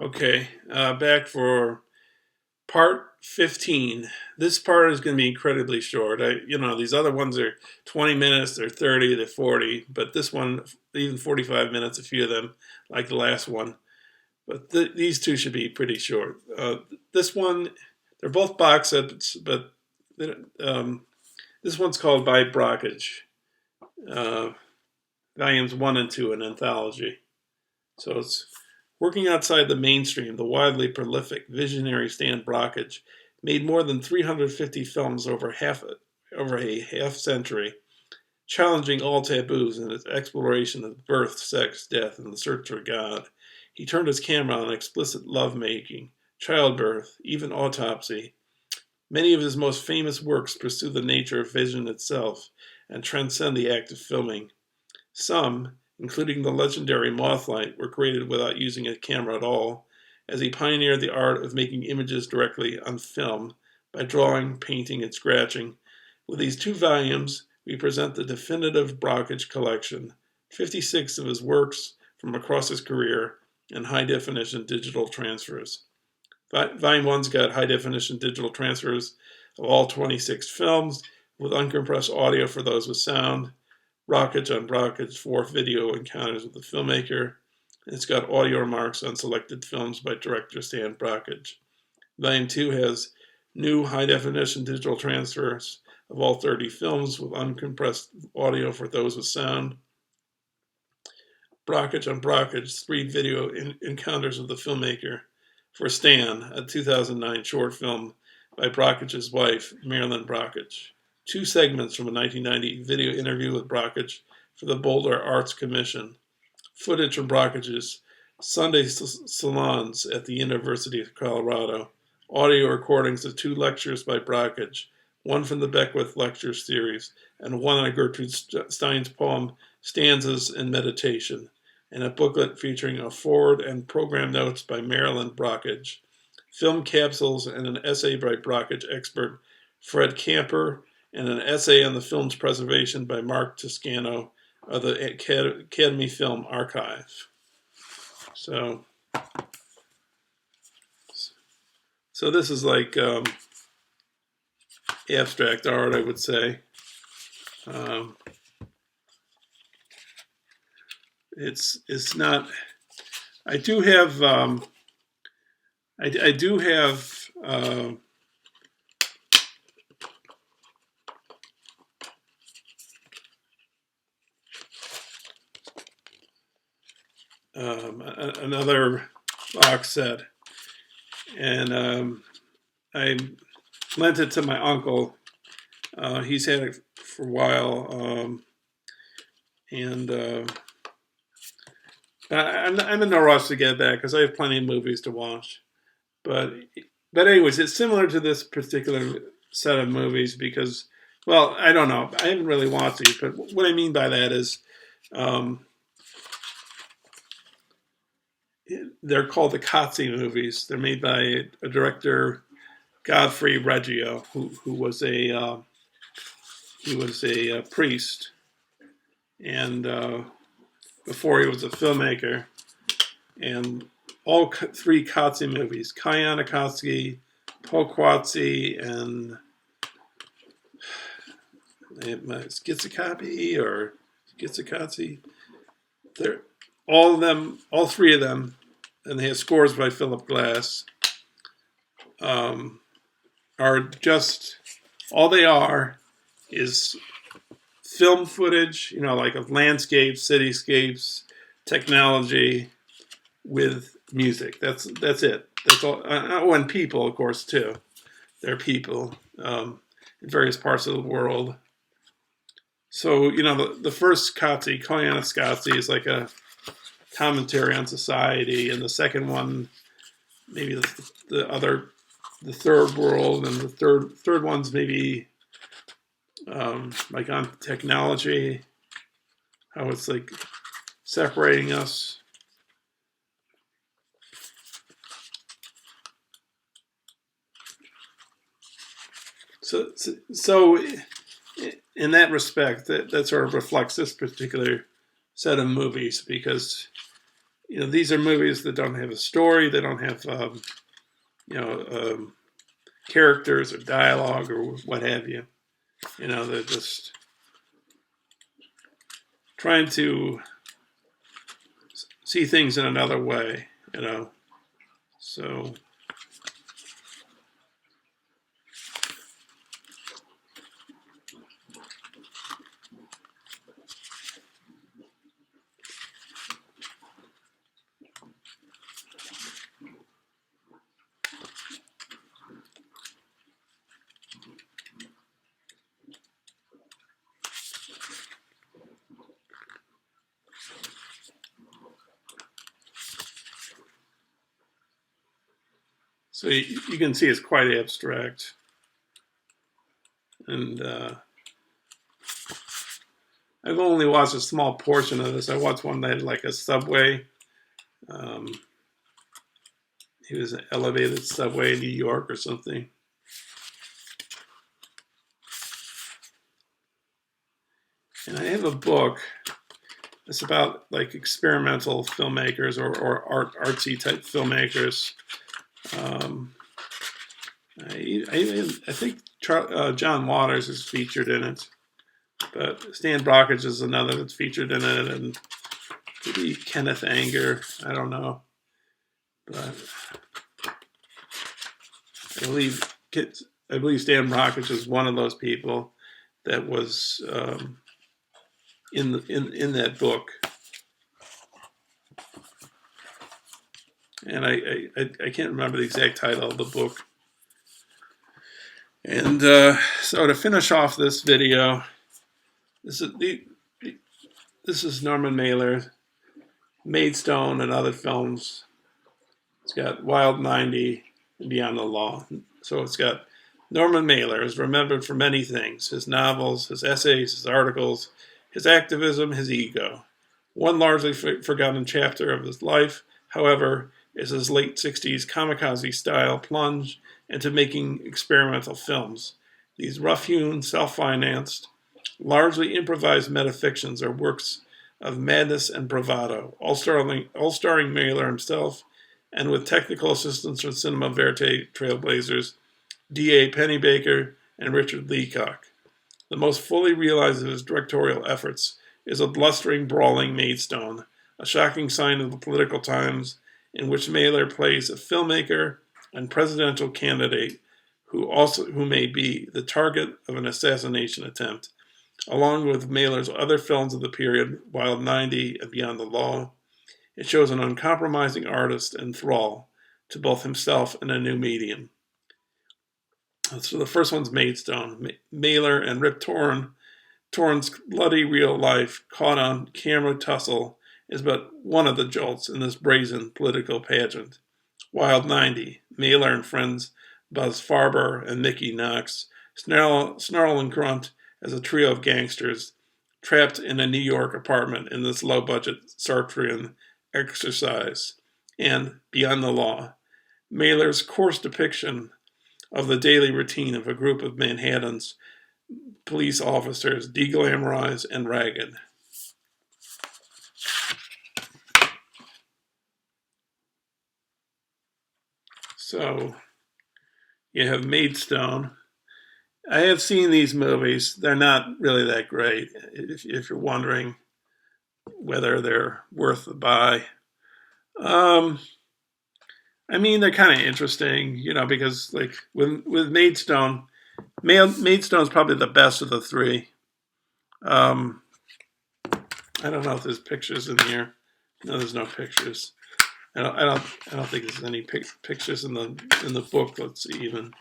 Okay, back for part 15. This part is going to be incredibly short. These other ones are 20 minutes, they're 30, they're 40, but this one, even 45 minutes, a few of them, like the last one. But these two should be pretty short. This one, they're both box sets, but this one's called By Brakhage, uh, volumes 1 and 2, an anthology. So it's working outside the mainstream. The widely prolific visionary Stan Brakhage made more than 350 films over a half century, challenging all taboos in its exploration of birth, sex, death, and the search for God. He turned his camera on explicit lovemaking, childbirth, even autopsy. Many of his most famous works pursue the nature of vision itself and transcend the act of filming. Some, including the legendary Mothlight, were created without using a camera at all, as he pioneered the art of making images directly on film by drawing, painting, and scratching. With these two volumes, we present the definitive Brakhage collection, 56 of his works from across his career, and high-definition digital transfers. Volume 1's got high-definition digital transfers of all 26 films, with uncompressed audio for those with sound. Brakhage on Brakhage, 4 video encounters with the filmmaker. And it's got audio remarks on selected films by director Stan Brakhage. Volume 2 has new high-definition digital transfers of all 30 films with uncompressed audio for those with sound. Brakhage on Brakhage, 3 video encounters with the filmmaker for Stan, a 2009 short film by Brakhage's wife, Marilyn Brakhage. 2 segments from a 1990 video interview with Brakhage for the Boulder Arts Commission. Footage from Brakhage's Sunday salons at the University of Colorado. Audio recordings of 2 lectures by Brakhage, one from the Beckwith Lecture Series, and one on Gertrude Stein's poem Stanzas and Meditation, and a booklet featuring a foreword and program notes by Marilyn Brakhage, film capsules, and an essay by Brakhage expert Fred Camper, and an essay on the film's preservation by Mark Toscano of the Academy Film Archive. So this is like abstract art, I would say. It's not. I do have. I do have. Another box set, and I lent it to my uncle. He's had it for a while, and I'm in no rush to get that because I have plenty of movies to watch. But anyways, it's similar to this particular set of movies because, well, I don't know. I haven't really watched these, but what I mean by that is they're called the Kotze movies. They're made by a director, Godfrey Reggio, who was a priest, and before he was a filmmaker. And all 3 Kotze movies, Kayana Pokwatsi, and Skizakabi or Skizakatsi. They're all 3 of them, and they have scores by Philip Glass. Are just all they are is film footage, like of landscapes, cityscapes, technology with music. That's it. That's all. And people, of course, too. They're people in various parts of the world. So, the first Kotze, Koyaanisqatsi, is like a commentary on society, and the second one, maybe the third world, and the third one's maybe like on technology, how it's like separating us. So in that respect, that sort of reflects this particular set of movies because, these are movies that don't have a story. They don't have, characters or dialogue or what have you. They're just trying to see things in another way, So, so you can see it's quite abstract. And I've only watched a small portion of this. I watched one that had like a subway. It was an elevated subway in New York or something. And I have a book. It's about like experimental filmmakers or artsy type filmmakers. I think John Waters is featured in it, but Stan Brakhage is another that's featured in it, and maybe Kenneth Anger. I don't know, but I believe Stan Brakhage is one of those people that was in that book. And I can't remember the exact title of the book. And so to finish off this video, this is Norman Mailer, Maidstone and other films. It's got Wild 90 and Beyond the Law. So it's got Norman Mailer is remembered for many things: his novels, his essays, his articles, his activism, his ego. One largely forgotten chapter of his life, however, is his late 60s kamikaze-style plunge into making experimental films. These rough-hewn, self-financed, largely improvised metafictions are works of madness and bravado, all starring Mailer himself, and with technical assistance from Cinema Verite trailblazers D.A. Pennebaker and Richard Leacock. The most fully realized of his directorial efforts is a blustering, brawling Maidstone, a shocking sign of the political times in which Mailer plays a filmmaker and presidential candidate who may be the target of an assassination attempt. Along with Mailer's other films of the period, Wild 90 and Beyond the Law, it shows an uncompromising artist and thrall to both himself and a new medium. So the first one's Maidstone. Mailer and Rip Torn's bloody real life caught on camera tussle is but one of the jolts in this brazen political pageant. Wild 90. Mailer and friends Buzz Farber and Mickey Knox snarl and grunt as a trio of gangsters trapped in a New York apartment in this low-budget Sartrean exercise. And Beyond the Law. Mailer's coarse depiction of the daily routine of a group of Manhattan's police officers, deglamorized and ragged. So, you have Maidstone. I have seen these movies. They're not really that great, if you're wondering whether they're worth the buy. I mean, they're kind of interesting, because like with Maidstone, Maidstone's probably the best of the three. I don't know if there's pictures in here. No, there's no pictures. I don't think there's any pictures in the book. Let's see, even.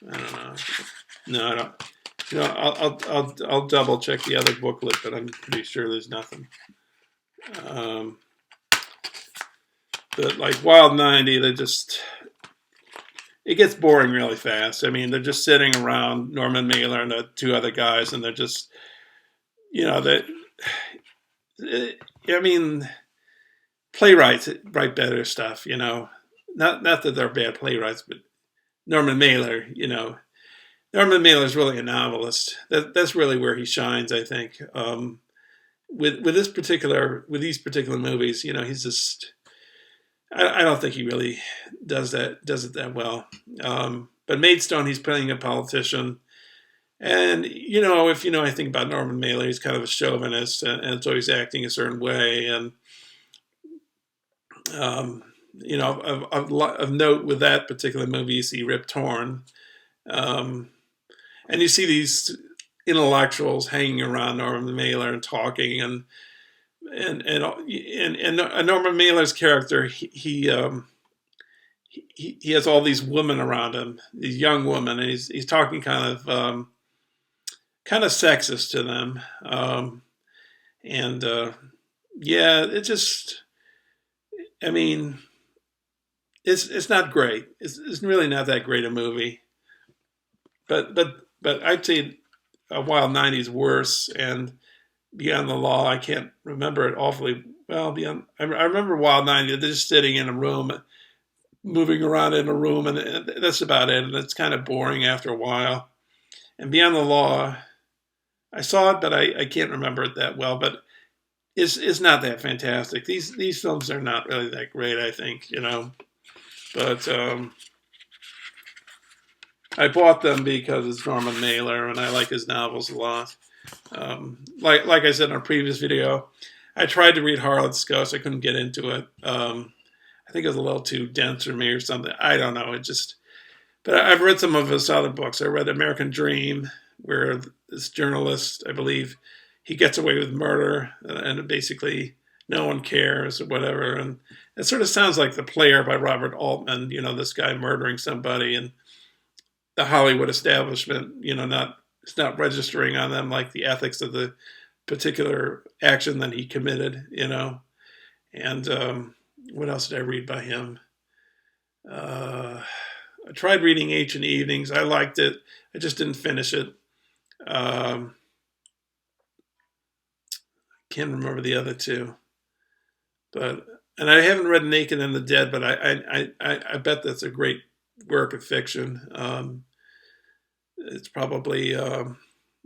I don't know. No, I don't. I'll double check the other booklet, but I'm pretty sure there's nothing. But like Wild 90, it gets boring really fast. I mean, they're just sitting around, Norman Mailer and the two other guys, and they're just, playwrights write better stuff, Not that they're bad playwrights, but Norman Mailer, Norman Mailer's really a novelist. That's really where he shines, I think. with these particular movies, he's just, I don't think he really does it that well. But Maidstone, he's playing a politician. And, if anything about Norman Mailer, he's kind of a chauvinist, and so he's acting a certain way. And, of note with that particular movie, you see Rip Torn. And you see these intellectuals hanging around Norman Mailer and talking. And Norman Mailer's character, he has all these women around him, these young women, and he's talking kind of sexist to them, yeah, it just, I mean, it's not great. It's really not that great a movie, but I'd say Wild 90's worse, and Beyond the Law, I can't remember it awfully well. I remember Wild 90. They're just sitting in a room, moving around in a room, and that's about it. And it's kind of boring after a while. And Beyond the Law, I saw it, but I can't remember it that well. But it's not that fantastic. These films are not really that great, I think, But I bought them because it's Norman Mailer, and I like his novels a lot. Like I said in a previous video, I tried to read Harlot's Ghost. I couldn't get into it. I think it was a little too dense for me or something. I don't know. But I've read some of his other books. I read American Dream, where this journalist, I believe, he gets away with murder, and basically no one cares or whatever. And it sort of sounds like The Player by Robert Altman, this guy murdering somebody, and the Hollywood establishment, it's not registering on them like the ethics of the particular action that he committed, And what else did I read by him? I tried reading Ancient Evenings. I liked it. I just didn't finish it. Can't remember the other two. And I haven't read Naked and the Dead, but I bet that's a great work of fiction. It's probably,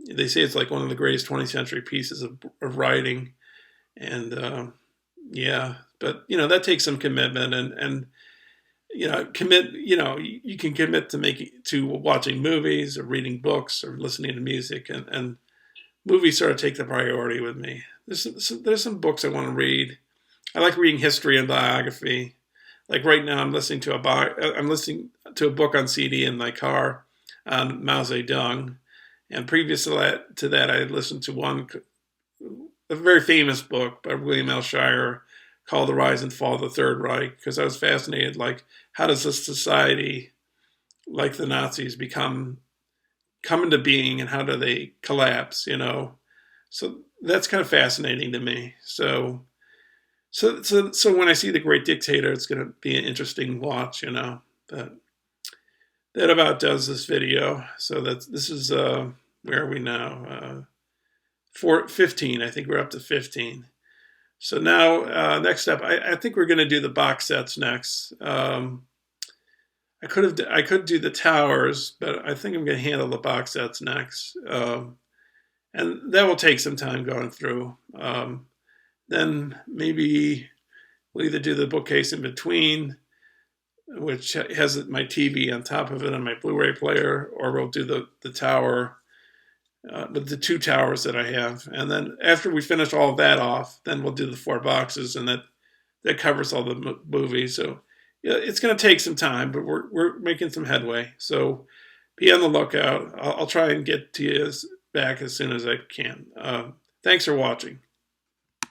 they say it's like one of the greatest 20th century pieces of writing. And yeah, but, that takes some commitment and you can commit to watching movies or reading books or listening to music, and movies sort of take the priority with me. There's some books I want to read. I like reading history and biography. Like right now, I'm listening to a book on CD in my car on Mao Zedong, and previous to that, I listened to a very famous book by William L. Shirer called The Rise and Fall of the Third Reich, because I was fascinated, like, how does a society like the Nazis come into being, and how do they collapse, So that's kind of fascinating to me. So when I see The Great Dictator, it's going to be an interesting watch, But that about does this video. So this is, where are we now? 15, I think we're up to 15. So now, next up, I think we're going to do the box sets next. I could do the towers, but I think I'm going to handle the box sets next. And that will take some time going through. Then maybe we'll either do the bookcase in between, which has my TV on top of it and my Blu-ray player, or we'll do the tower, with the two towers that I have. And then after we finish all of that off, then we'll do the 4 boxes, and that covers all the movies. So yeah, it's going to take some time, but we're making some headway. So be on the lookout. I'll try and get to you back as soon as I can. Thanks for watching.